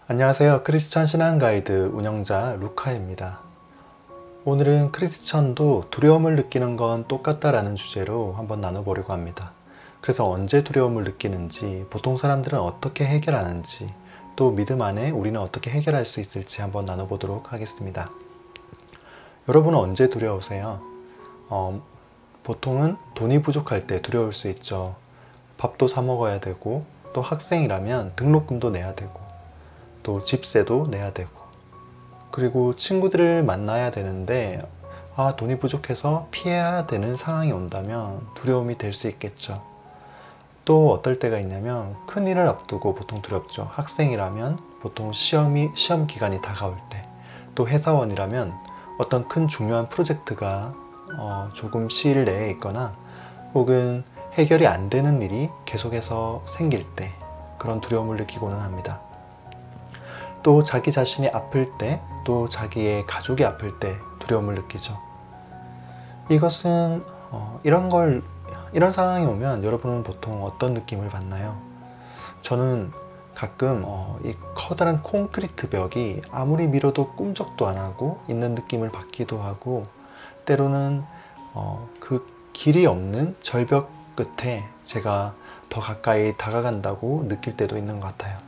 안녕하세요. 크리스천 신앙 가이드 운영자 루카입니다. 오늘은 크리스천도 두려움을 느끼는 건 똑같다라는 주제로 한번 나눠보려고 합니다. 그래서 언제 두려움을 느끼는지, 보통 사람들은 어떻게 해결하는지, 또 믿음 안에 우리는 어떻게 해결할 수 있을지 한번 나눠보도록 하겠습니다. 여러분은 언제 두려우세요? 보통은 돈이 부족할 때 두려울 수 있죠. 밥도 사 먹어야 되고, 또 학생이라면 등록금도 내야 되고, 또 집세도 내야 되고, 그리고 친구들을 만나야 되는데 돈이 부족해서 피해야 되는 상황이 온다면 두려움이 될 수 있겠죠. 또 어떨 때가 있냐면 큰일을 앞두고 보통 두렵죠. 학생이라면 보통 시험 기간이 다가올 때, 또 회사원이라면 어떤 큰 중요한 프로젝트가 조금 시일 내에 있거나 혹은 해결이 안 되는 일이 계속해서 생길 때 그런 두려움을 느끼고는 합니다. 또 자기 자신이 아플 때, 또 자기의 가족이 아플 때 두려움을 느끼죠. 이것은 이런 상황이 오면 여러분은 보통 어떤 느낌을 받나요? 저는 가끔 이 커다란 콘크리트 벽이 아무리 밀어도 꿈쩍도 안 하고 있는 느낌을 받기도 하고, 때로는 그 길이 없는 절벽 끝에 제가 더 가까이 다가간다고 느낄 때도 있는 것 같아요.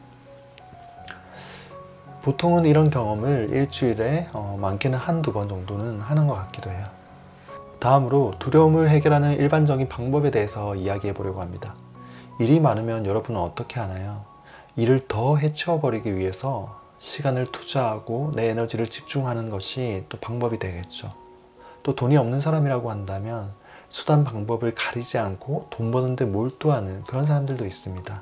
보통은 이런 경험을 일주일에 많게는 한두 번 정도는 하는 것 같기도 해요. 다음으로 두려움을 해결하는 일반적인 방법에 대해서 이야기해 보려고 합니다. 일이 많으면 여러분은 어떻게 하나요? 일을 더 해치워버리기 위해서 시간을 투자하고 내 에너지를 집중하는 것이 또 방법이 되겠죠. 또 돈이 없는 사람이라고 한다면 수단 방법을 가리지 않고 돈 버는데 몰두하는 그런 사람들도 있습니다.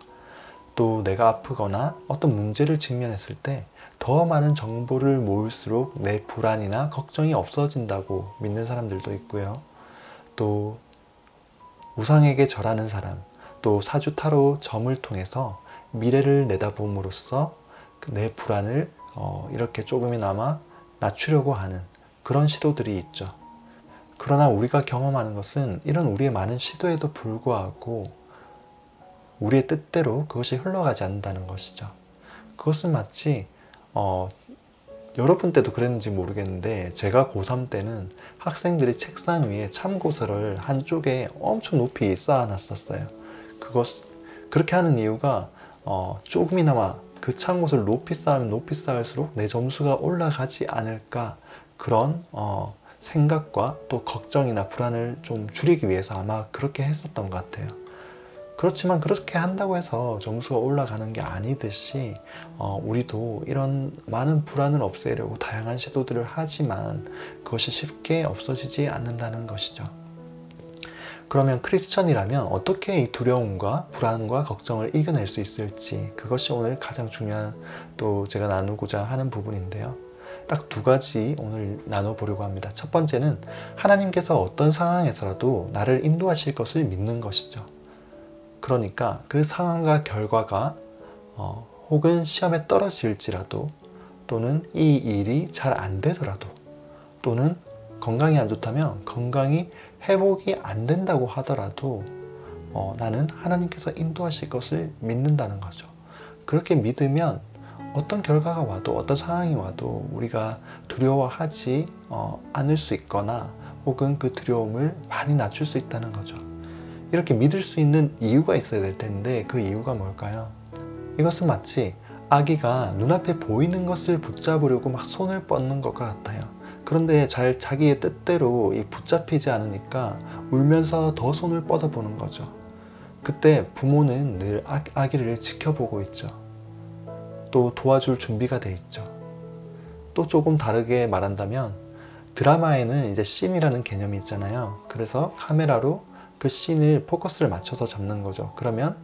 또 내가 아프거나 어떤 문제를 직면했을 때 더 많은 정보를 모을수록 내 불안이나 걱정이 없어진다고 믿는 사람들도 있고요. 또 우상에게 절하는 사람, 또 사주 타로 점을 통해서 미래를 내다봄으로써 내 불안을 이렇게 조금이나마 낮추려고 하는 그런 시도들이 있죠. 그러나 우리가 경험하는 것은 이런 우리의 많은 시도에도 불구하고 우리의 뜻대로 그것이 흘러가지 않는다는 것이죠. 그것은 마치 여러분 때도 그랬는지 모르겠는데, 제가 고3 때는 학생들이 책상 위에 참고서를 한쪽에 엄청 높이 쌓아놨었어요. 그렇게 하는 이유가 조금이나마 그 참고서를 높이 쌓으면 높이 쌓을수록 내 점수가 올라가지 않을까, 그런 생각과 또 걱정이나 불안을 좀 줄이기 위해서 아마 그렇게 했었던 것 같아요. 그렇지만 그렇게 한다고 해서 점수가 올라가는 게 아니듯이 우리도 이런 많은 불안을 없애려고 다양한 시도들을 하지만 그것이 쉽게 없어지지 않는다는 것이죠. 그러면 크리스천이라면 어떻게 이 두려움과 불안과 걱정을 이겨낼 수 있을지, 그것이 오늘 가장 중요한, 또 제가 나누고자 하는 부분인데요. 딱 두 가지 오늘 나눠보려고 합니다. 첫 번째는 하나님께서 어떤 상황에서라도 나를 인도하실 것을 믿는 것이죠. 그러니까 그 상황과 결과가 혹은 시험에 떨어질지라도, 또는 이 일이 잘 안 되더라도, 또는 건강이 안 좋다면 건강이 회복이 안 된다고 하더라도 나는 하나님께서 인도하실 것을 믿는다는 거죠. 그렇게 믿으면 어떤 결과가 와도, 어떤 상황이 와도 우리가 두려워하지 않을 수 있거나 혹은 그 두려움을 많이 낮출 수 있다는 거죠. 이렇게 믿을 수 있는 이유가 있어야 될 텐데, 그 이유가 뭘까요? 이것은 마치 아기가 눈앞에 보이는 것을 붙잡으려고 막 손을 뻗는 것 같아요. 그런데 잘 자기의 뜻대로 붙잡히지 않으니까 울면서 더 손을 뻗어보는 거죠. 그때 부모는 늘 아기를 지켜보고 있죠. 또 도와줄 준비가 돼 있죠. 또 조금 다르게 말한다면, 드라마에는 이제 씬이라는 개념이 있잖아요. 그래서 카메라로 그 씬을 포커스를 맞춰서 잡는 거죠. 그러면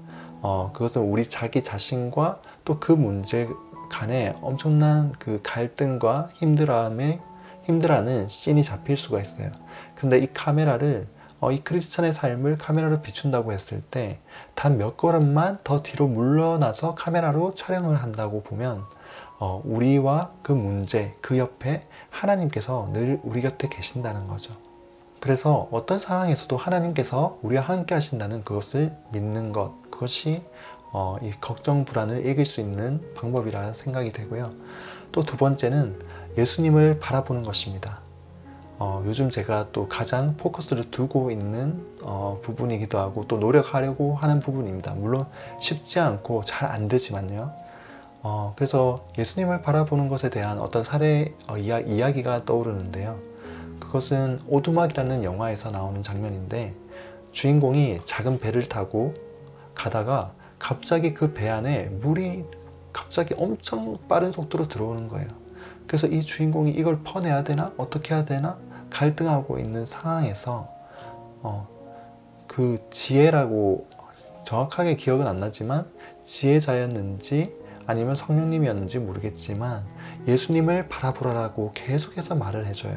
그것은 우리 자기 자신과 또 그 문제 간에 엄청난 그 갈등과 힘들어하는 씬이 잡힐 수가 있어요. 근데 이 카메라를 이 크리스천의 삶을 카메라로 비춘다고 했을 때 단 몇 걸음만 더 뒤로 물러나서 카메라로 촬영을 한다고 보면 우리와 그 문제, 그 옆에 하나님께서 늘 우리 곁에 계신다는 거죠. 그래서 어떤 상황에서도 하나님께서 우리와 함께 하신다는 그것을 믿는 것, 그것이 이 걱정, 불안을 이길 수 있는 방법이라 생각이 되고요. 또 두 번째는 예수님을 바라보는 것입니다. 요즘 제가 또 가장 포커스를 두고 있는 부분이기도 하고 또 노력하려고 하는 부분입니다. 물론 쉽지 않고 잘 안 되지만요. 그래서 예수님을 바라보는 것에 대한 어떤 사례 이야기가 떠오르는데요. 그것은 오두막이라는 영화에서 나오는 장면인데, 주인공이 작은 배를 타고 가다가 갑자기 그 배 안에 물이 갑자기 엄청 빠른 속도로 들어오는 거예요. 그래서 이 주인공이 이걸 퍼내야 되나 어떻게 해야 되나 갈등하고 있는 상황에서 그 지혜라고, 정확하게 기억은 안 나지만 지혜자였는지 아니면 성령님이었는지 모르겠지만 예수님을 바라보라라고 계속해서 말을 해줘요.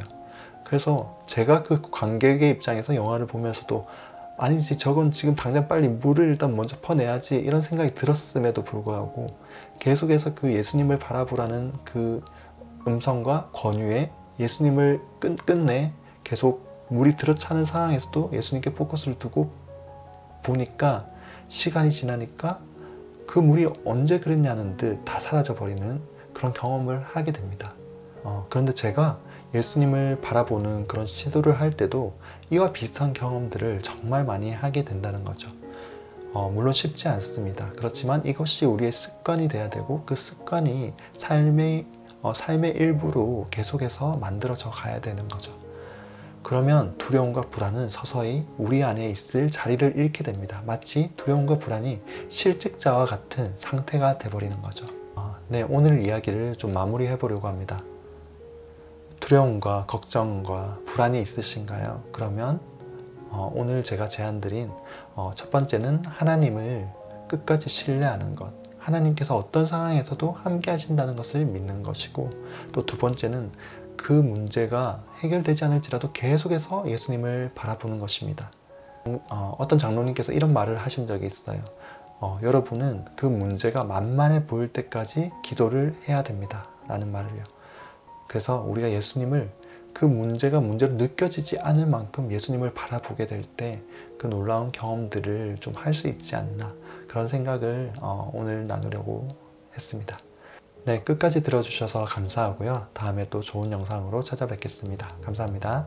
그래서 제가 그 관객의 입장에서 영화를 보면서도 아니지, 저건 지금 당장 빨리 물을 일단 먼저 퍼내야지, 이런 생각이 들었음에도 불구하고 계속해서 그 예수님을 바라보라는 그 음성과 권유에 예수님을 끝내 계속 물이 들어차는 상황에서도 예수님께 포커스를 두고 보니까, 시간이 지나니까 그 물이 언제 그랬냐는 듯 다 사라져버리는 그런 경험을 하게 됩니다. 그런데 제가 예수님을 바라보는 그런 시도를 할 때도 이와 비슷한 경험들을 정말 많이 하게 된다는 거죠. 물론 쉽지 않습니다. 그렇지만 이것이 우리의 습관이 돼야 되고, 그 습관이 삶의 일부로 계속해서 만들어져 가야 되는 거죠. 그러면 두려움과 불안은 서서히 우리 안에 있을 자리를 잃게 됩니다. 마치 두려움과 불안이 실직자와 같은 상태가 돼버리는 거죠. 네, 오늘 이야기를 좀 마무리해 보려고 합니다. 두려움과 걱정과 불안이 있으신가요? 그러면 오늘 제가 제안드린 첫 번째는 하나님을 끝까지 신뢰하는 것, 하나님께서 어떤 상황에서도 함께 하신다는 것을 믿는 것이고, 또 두 번째는 그 문제가 해결되지 않을지라도 계속해서 예수님을 바라보는 것입니다. 어떤 장로님께서 이런 말을 하신 적이 있어요. 여러분은 그 문제가 만만해 보일 때까지 기도를 해야 됩니다 라는 말을요. 그래서 우리가 예수님을, 그 문제가 문제로 느껴지지 않을 만큼 예수님을 바라보게 될 때 그 놀라운 경험들을 좀 할 수 있지 않나, 그런 생각을 오늘 나누려고 했습니다. 네, 끝까지 들어주셔서 감사하고요. 다음에 또 좋은 영상으로 찾아뵙겠습니다. 감사합니다.